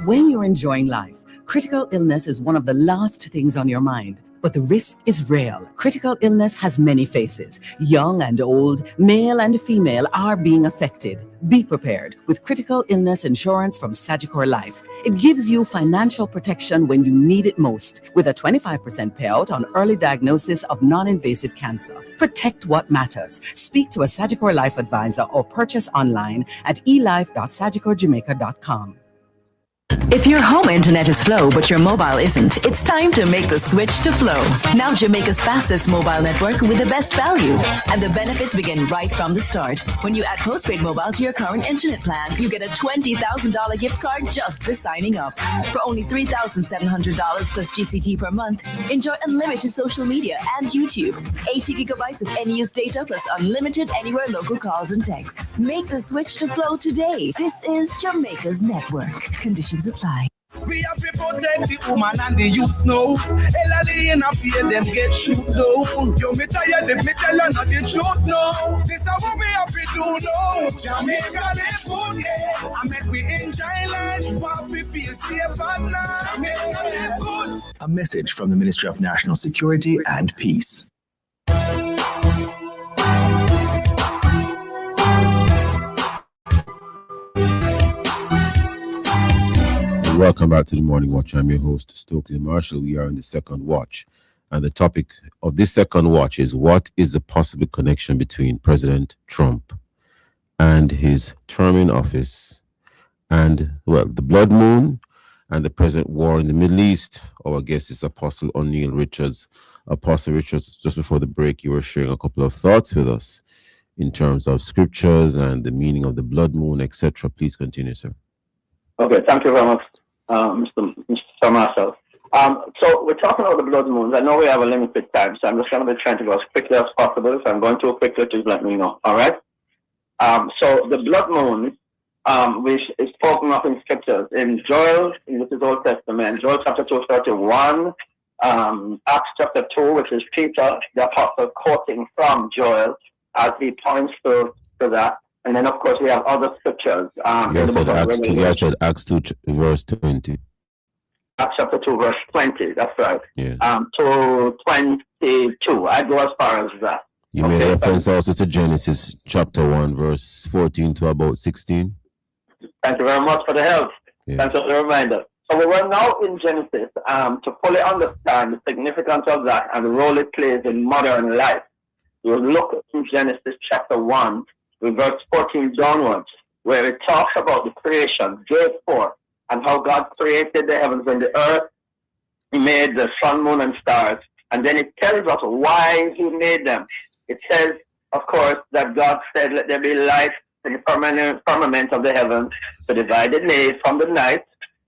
When you're enjoying life, critical illness is one of the last things on your mind. But the risk is real. Critical illness has many faces. Young and old, male and female are being affected. Be prepared with critical illness insurance from Sagicor Life. It gives you financial protection when you need it most, with a 25% payout on early diagnosis of non-invasive cancer. Protect what matters. Speak to a Sagicor Life advisor or purchase online at elife.sagicorjamaica.com. If your home internet is slow but your mobile isn't, it's time to make the switch to Flow. Now Jamaica's fastest mobile network with the best value. And the benefits begin right from the start. When you add postpaid mobile to your current internet plan, you get a $20,000 gift card just for signing up. For only $3,700 plus GCT per month, enjoy unlimited social media and YouTube. 80 gigabytes of NU's data plus unlimited anywhere local calls and texts. Make the switch to Flow today. This is Jamaica's network. Conditions apply. We have to protect the woman and the youths now. Elderly in a fear them get shoot down. You me tired if me tell you not the truth now. This is what we have to do now. Jamaica live good, yeah. And make we enjoy life. What we feel safe and now. Jamaica live good. A message from the Ministry of National Security and Peace. Welcome back to the Morning Watch. I'm your host, Stokeley Marshall. We are in the second watch. And the topic of this second watch is what is the possible connection between President Trump and his term in office and, well, the blood moon and the present war in the Middle East. Our guest is Apostle O'Neill Richards. Apostle Richards, just before the break, you were sharing a couple of thoughts with us in terms of scriptures and the meaning of the blood moon, etc. Please continue, sir. Okay, thank you very much, Mr. Marshall. So we're talking about the blood moons. I know we have a limited time, so I'm just going to be trying to go as quickly as possible. If I'm going too quickly, please let me know. All right? So the blood moon, which is spoken of in scriptures, in Joel, in this is Old Testament, Joel chapter 2:31, Acts chapter 2, which is Peter, the apostle, quoting from Joel as he points to that. And then, of course, we have other scriptures. You said Acts 2, verse 20. Acts chapter 2, verse 20. That's right. Yeah. To 22. I go as far as that. You made reference also to Genesis chapter 1, verse 14 to about 16. Thank you very much for the help. Yeah. Thanks for the reminder. So we were now in Genesis to fully understand the significance of that and the role it plays in modern life. We'll look in Genesis chapter 1, with verse 14 downwards, where it talks about the creation, day 4, and how God created the heavens and the earth. He made the sun, moon, and stars. And then it tells us why he made them. It says, of course, that God said, let there be light in the firmament of the heavens to divide the day from the night.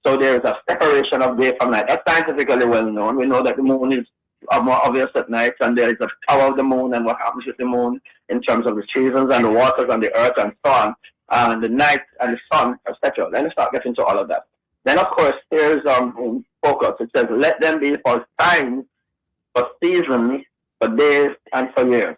So there is a separation of day from night. That's scientifically well known. We know that the moon is more obvious at night, and there is a power of the moon and what happens with the moon in terms of the seasons and the waters and the earth and so on, and the night and the sun, etc. Then we start getting to all of that. Then, of course, here's focus. It says, let them be for signs, for seasons, for days, and for years.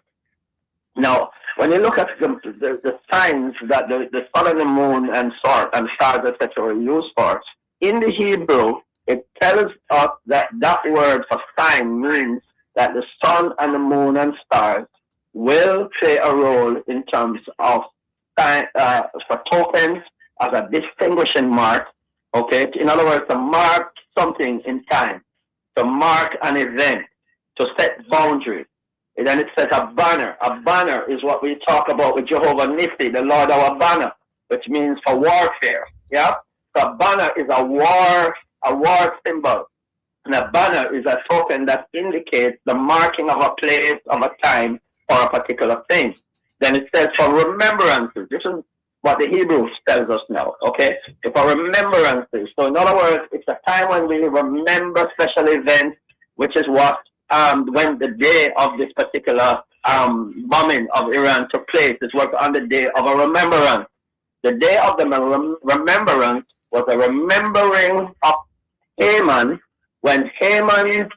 Now, when you look at the signs that the sun and the moon and stars, etc. are used for, in the Hebrew, it tells us that that word for sign means that the sun and the moon and stars will play a role in terms of for tokens as a distinguishing mark. Okay, in other words, to mark something in time, to mark an event, to set boundaries. And then it says a banner. A banner is what we talk about with Jehovah Nissi, the Lord our banner, which means for warfare. Yeah, so a banner is a war symbol. And a banner is a token that indicates the marking of a place, of a time, or a particular thing. Then it says for remembrances. This is what the Hebrews tells us now, okay? For remembrances. So in other words, it's a time when we remember special events, which is what, when the day of this particular bombing of Iran took place, it was on the day of a remembrance. The day of the remembrance was a remembering of Haman, when Haman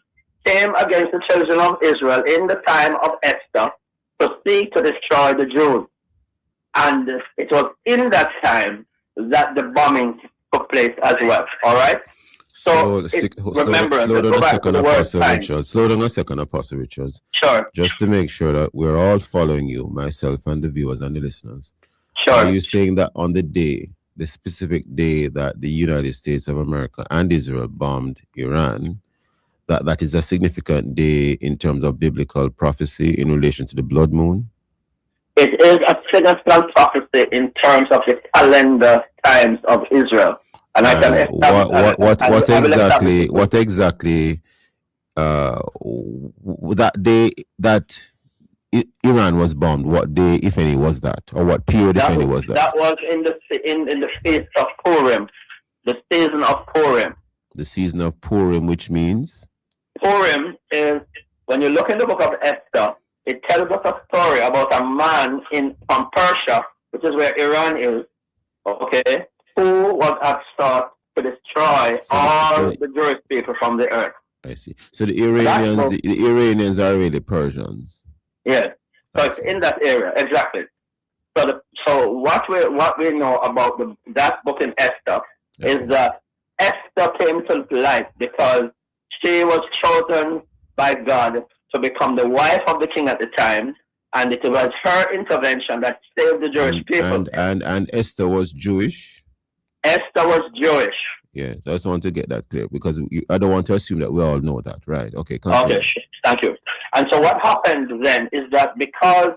came against the children of Israel in the time of Esther to seek to destroy the Jews. And it was in that time that the bombing took place as well. All right? So remember, slow down a second, Apostle Richards. Slow down a second, Apostle Richards. Sure. Just to make sure that we're all following you, myself and the viewers and the listeners. Sure. Are you saying that on the day, the specific day that the United States of America and Israel bombed Iran, that is a significant day in terms of biblical prophecy in relation to the blood moon? It is a significant prophecy in terms of the calendar times of Israel. And I can what exactly that day that Iran was bombed, what day, if any, was that, or what period, if any, was that? That was in the feast of Purim, the season of Purim. The season of Purim, which means Purim is, when you look in the book of Esther, it tells us a story about a man from Persia, which is where Iran is, okay, who was at start to destroy all the Jewish people from the earth. I see. So the Iranians are really Persians. Yes. So it's in that area, exactly. So what we know about that book in Esther is that Esther came to life because she was chosen by God to become the wife of the king at the time, and it was her intervention that saved the Jewish people. And Esther was Jewish? Esther was Jewish. Yeah, I just want to get that clear because I don't want to assume that we all know that, right? Okay, continue. Okay, thank you. And so what happened then is that because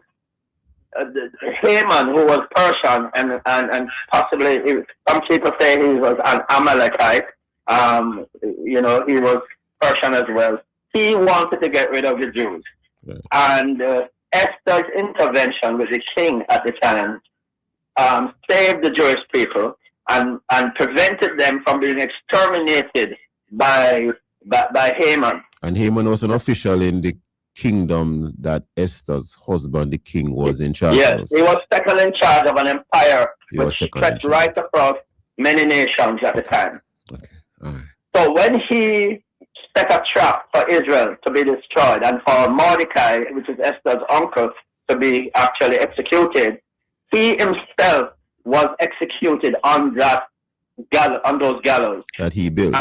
Haman, who was Persian, and possibly some people say he was an Amalekite, he was Persian as well. He wanted to get rid of the Jews. Right. And Esther's intervention with the king at the time saved the Jewish people and prevented them from being exterminated by Haman. And Haman was an official in the kingdom that Esther's husband, the king, was in charge of. He was second in charge of an empire which stretched right across many nations at the time. Okay. All right. So when he set a trap for Israel to be destroyed and for Mordecai, which is Esther's uncle, to be actually executed, he himself was executed on those gallows that he built.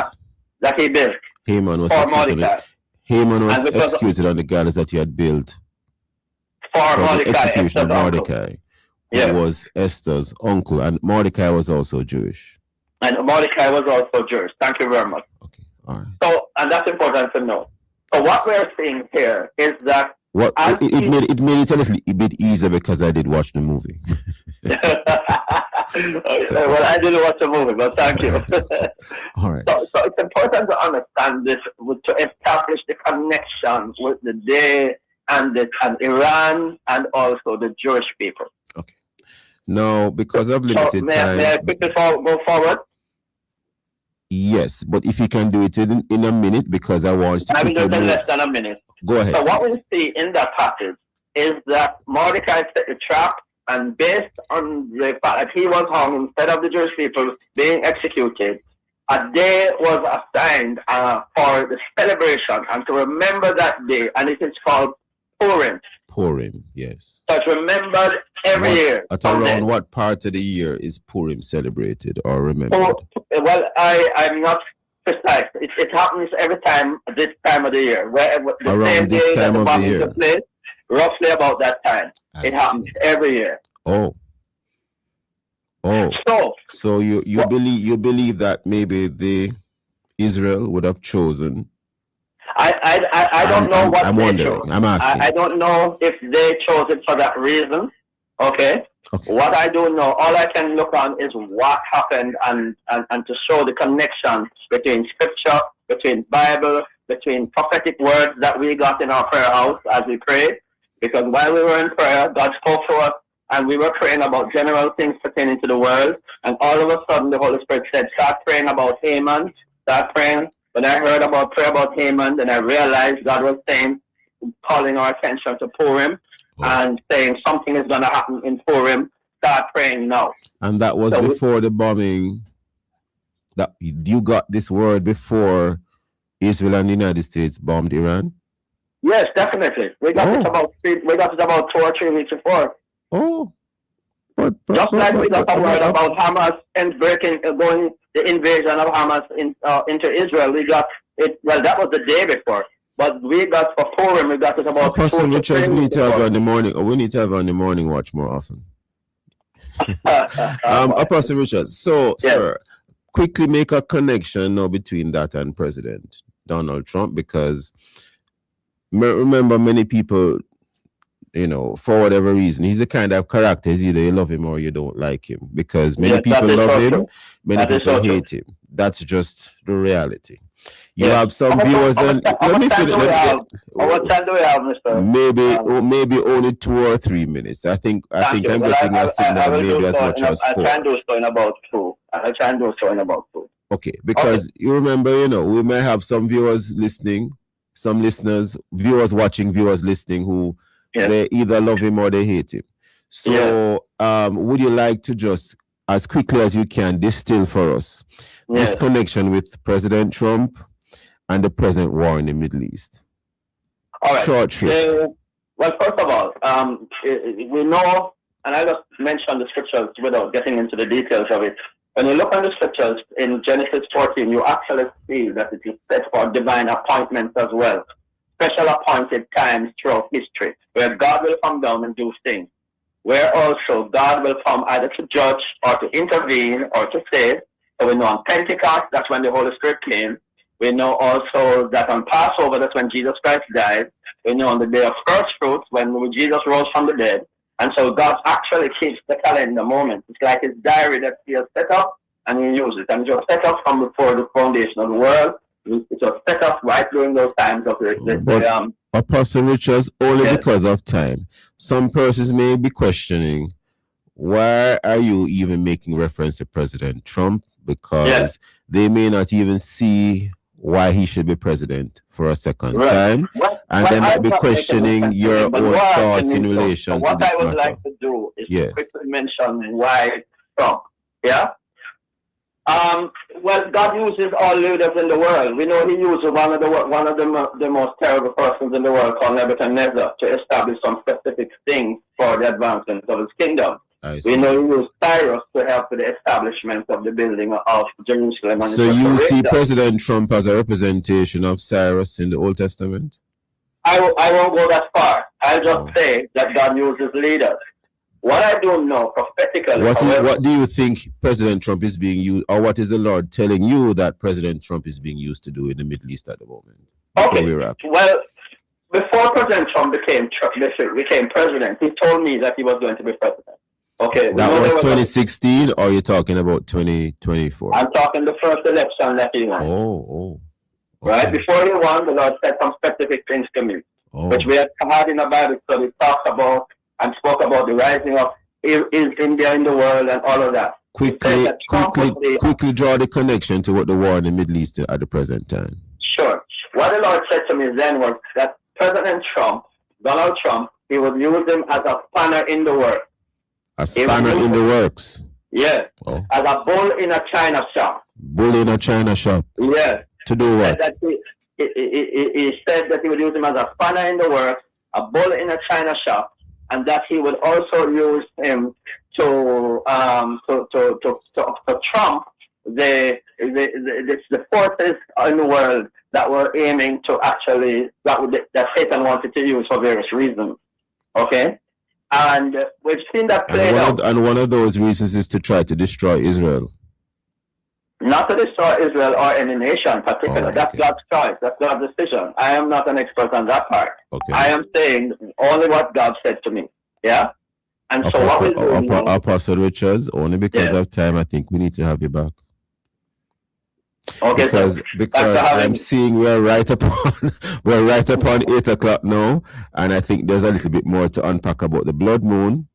Haman was executed on the gallows that he had built for the execution of Mordecai, who was Esther's uncle, and Mordecai was also Jewish. And Mordecai was also Jewish. Thank you very much. Okay, all right. So, and that's important to know. So, what we're seeing here is that it made it a little bit easier because I did watch the movie. Well, I didn't watch the movie, but thank you. All right. So it's important to understand this, to establish the connection with the day and Iran and also the Jewish people. Okay. Now, because of limited time, may I quickly go forward? Yes, but if you can do it in a minute, because I want to. I will do it in less than a minute. Go ahead. So what we see in that passage is that Mordecai set the trap, and based on the fact that he was hung instead of the Jewish people being executed, a day was assigned for the celebration and to remember that day, and it is called Purim. Purim, yes. So it's remembered every year. At around what part of the year is Purim celebrated or remembered? Well, I'm not precise. It happens every time, this time of the year. Around this time of the year? Place, roughly about that time. It happens every year. Oh. So you believe that maybe Israel would have chosen? I don't know what I'm wondering. I'm asking. I don't know if they chose it for that reason. Okay. What I do know, all I can look on is what happened and to show the connection between scripture, between Bible, between prophetic words that we got in our prayer house as we prayed. Because while we were in prayer, God spoke to us and we were praying about general things pertaining to the world. And all of a sudden the Holy Spirit said, start praying about Haman, start praying. When I heard prayer about Haman, then I realized God was saying, calling our attention to Purim and saying something is going to happen in Purim. Start praying now. And that was before the bombing. That you got this word before Israel and the United States bombed Iran? Yes, definitely. We got it about 2 or 3 weeks before. Oh. Just like we got a word about Hamas and going the invasion of Hamas into Israel, we got it. Well, that was the day before, but we got for Purim, we got it about. Apostle Richards, we need to have on the morning, or we need to have on the morning watch more often. Apostle Richards, so sir, quickly make a connection now between that and President Donald Trump, because remember, many people, you know, for whatever reason, he's the kind of character, either you love him or you don't like him, because many people love him, many people hate him. That's just the reality. You have some viewers, and let me finish. What time do we have, Mr.? Maybe only 2 or 3 minutes. I think I'm getting a signal maybe as much as 4. I try and do so in about 2. Okay, because you remember, you know, we may have some viewers listening, some listeners, viewers watching, viewers listening who they either love him or they hate him. So would you like to just, as quickly as you can, distill for us this connection with President Trump and the present war in the Middle East? All right. Short shrift. Well, first of all, we know, and I just mentioned the scriptures without getting into the details of it. When you look at the scriptures in Genesis 14, you actually see that it is set for divine appointments as well. Special appointed times throughout history, where God will come down and do things. Where also God will come either to judge or to intervene or to save. So we know on Pentecost, that's when the Holy Spirit came. We know also that on Passover, that's when Jesus Christ died. We know on the day of first fruits, when Jesus rose from the dead. And so God actually keeps the calendar moment. It's like his diary that he has set up, and he uses it. And it was set up from before the foundation of the world. It was set up right during those times of the Apostle Richards, only because of time. Some persons may be questioning, why are you even making reference to President Trump? Because they may not even see why he should be president for a second time. And they might be questioning your own thoughts in relation to this matter. What I would like to do is to quickly mention why Trump. Well, God uses all leaders in the world. We know he uses one of the most terrible persons in the world called Nebuchadnezzar to establish some specific things for the advancement of his kingdom. We know he used Cyrus to help with the establishment of the building of Jerusalem. And so you see President Trump as a representation of Cyrus in the Old Testament? I won't go that far. I'll just say that God uses leaders. What I don't know prophetically. What do you think President Trump is being used, or what is the Lord telling you that President Trump is being used to do in the Middle East at the moment? Well, before President Trump became president, he told me that he was going to be president. Okay. That was 2016, or you're talking about 2024? I'm talking the first election that he won. Okay. Right before he won, the Lord said some specific things to me, which we had in a Bible study, talked about and spoke about the rising of India in the world and all of that. Quickly draw the connection to what the war in the Middle East at the present time. Sure. What the Lord said to me then was that President Trump, Donald Trump, he would use him as a spanner in the works. A spanner in the works? Yes. As a bull in a china shop. Bull in a china shop? Yes. To do what? He said that he would use him as a spanner in the works, a bull in a china shop, and that he would also use him to trump the forces in the world that were aiming to actually that Satan wanted to use for various reasons. Okay, and we've seen that played out. And one of those reasons is to try to destroy Israel. Not to destroy Israel or any nation in particular. That's God's choice. That's God's decision. I am not an expert on that part. I am saying only what God said to me. Yeah? And so what we do now, Apostle Richards, only because of time, I think we need to have you back. Okay, because I'm seeing we're right upon 8 o'clock now, and I think there's a little bit more to unpack about the blood moon,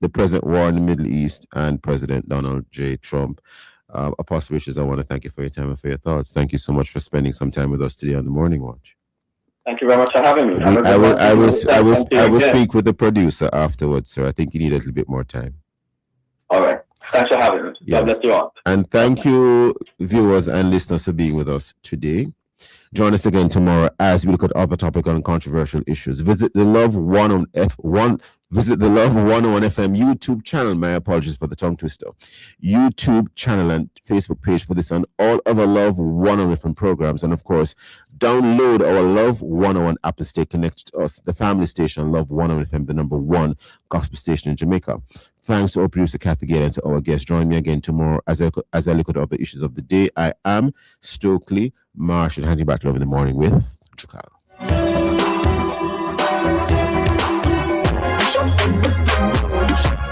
the present war in the Middle East, and President Donald J. Trump. Apostle Richards, I want to thank you for your time and for your thoughts. Thank you so much for spending some time with us today on the Morning Watch. Thank you very much for having me. I will speak with the producer afterwards, sir. I think you need a little bit more time. All right. Thanks for having me. Yes. God bless you all. And thank you, viewers and listeners, for being with us today. Join us again tomorrow as we look at other topical and controversial issues. Visit the Love 101 Visit the Love 101 FM YouTube channel. My apologies for the tongue twister. YouTube channel and Facebook page for this and all other Love 101 FM programs. And of course, download our Love 101 app and stay connected to us, the family station, Love 101 FM, the number one gospel station in Jamaica. Thanks to our producer, Kathy Gale, and to our guests. Join me again tomorrow as I look at other issues of the day. I am Stokeley Marshall, handing back Love in the Morning with Chicago.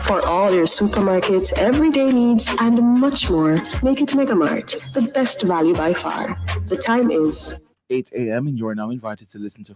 For all your supermarkets, everyday needs, and much more, make it Mega Mart, the best value by far. The time is 8 a.m. and you are now invited to listen to